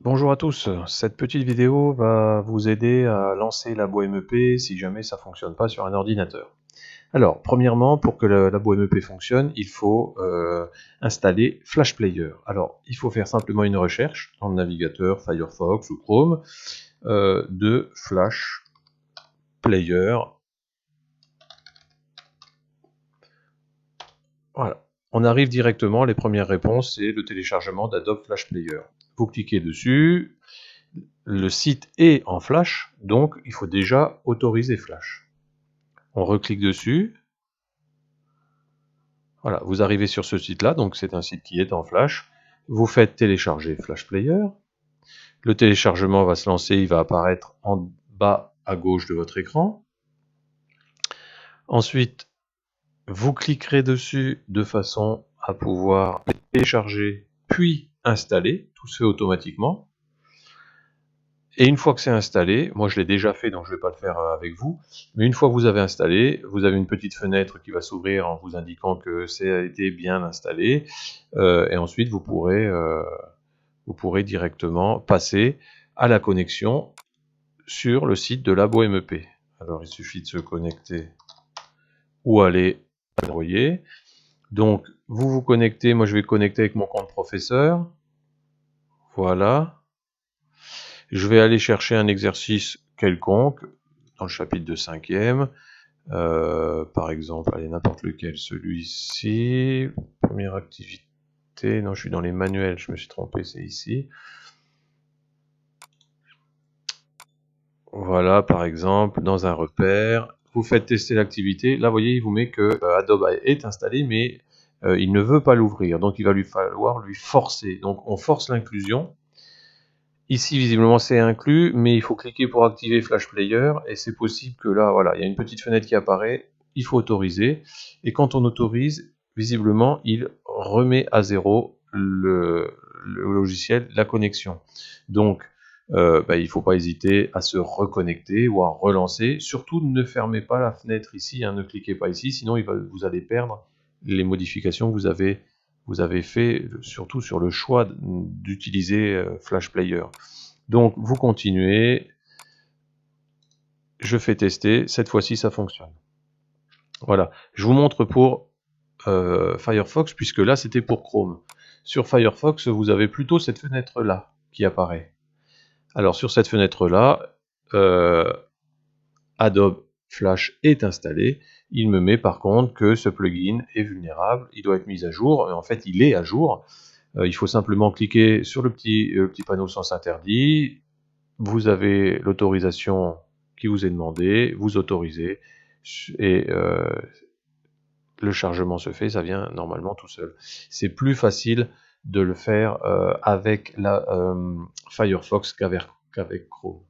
Bonjour à tous, cette petite vidéo va vous aider à lancer Labo MEP si jamais ça ne fonctionne pas sur un ordinateur. Alors, premièrement, pour que le Labo MEP fonctionne, il faut installer Flash Player. Alors, il faut faire simplement une recherche dans le navigateur Firefox ou Chrome de Flash Player. Voilà. On arrive directement, les premières réponses, c'est le téléchargement d'Adobe Flash Player. Vous cliquez dessus. Le site est en Flash, donc il faut déjà autoriser Flash. On reclique dessus. Voilà, vous arrivez sur ce site-là, donc c'est un site qui est en Flash. Vous faites télécharger Flash Player. Le téléchargement va se lancer, il va apparaître en bas à gauche de votre écran. Ensuite, vous cliquerez dessus de façon à pouvoir télécharger puis installer. Tout se fait automatiquement. Et une fois que c'est installé, moi je l'ai déjà fait donc je ne vais pas le faire avec vous, mais une fois que vous avez installé, vous avez une petite fenêtre qui va s'ouvrir en vous indiquant que ça a été bien installé, et ensuite vous pourrez directement passer à la connexion sur le site de Labo MEP. Alors il suffit de se connecter ou aller à Android. Donc vous vous connectez, moi je vais connecter avec mon compte professeur, voilà. Je vais aller chercher un exercice quelconque dans le chapitre de 5e. Par exemple, allez, n'importe lequel, celui-ci. Première activité, non, je suis dans les manuels, je me suis trompé, c'est ici. Voilà, par exemple, dans un repère, vous faites tester l'activité. Là, vous voyez, il vous met que Adobe est installé, mais il ne veut pas l'ouvrir. Donc, il va lui falloir lui forcer. Donc, on force l'inclusion. Ici, visiblement, c'est inclus, mais il faut cliquer pour activer Flash Player, et c'est possible que là, voilà, il y a une petite fenêtre qui apparaît, il faut autoriser, et quand on autorise, visiblement, il remet à zéro le logiciel, la connexion. Donc, il ne faut pas hésiter à se reconnecter ou à relancer. Surtout, ne fermez pas la fenêtre ici, hein, ne cliquez pas ici, sinon vous allez perdre les modifications que vous avez fait, surtout sur le choix d'utiliser Flash Player. Donc vous continuez, je fais tester, cette fois-ci ça fonctionne. Voilà, je vous montre pour Firefox, puisque là c'était pour Chrome. Sur Firefox, vous avez plutôt cette fenêtre-là qui apparaît. Alors sur cette fenêtre-là, Adobe Flash est installé. Il me met par contre que ce plugin est vulnérable, il doit être mis à jour, et en fait il est à jour. Il faut simplement cliquer sur le petit panneau sens interdit, vous avez l'autorisation qui vous est demandée, vous autorisez, et le chargement se fait, ça vient normalement tout seul. C'est plus facile de le faire avec Firefox qu'avec Chrome.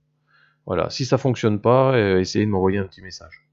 Voilà, si ça ne fonctionne pas, essayez de m'envoyer un petit message.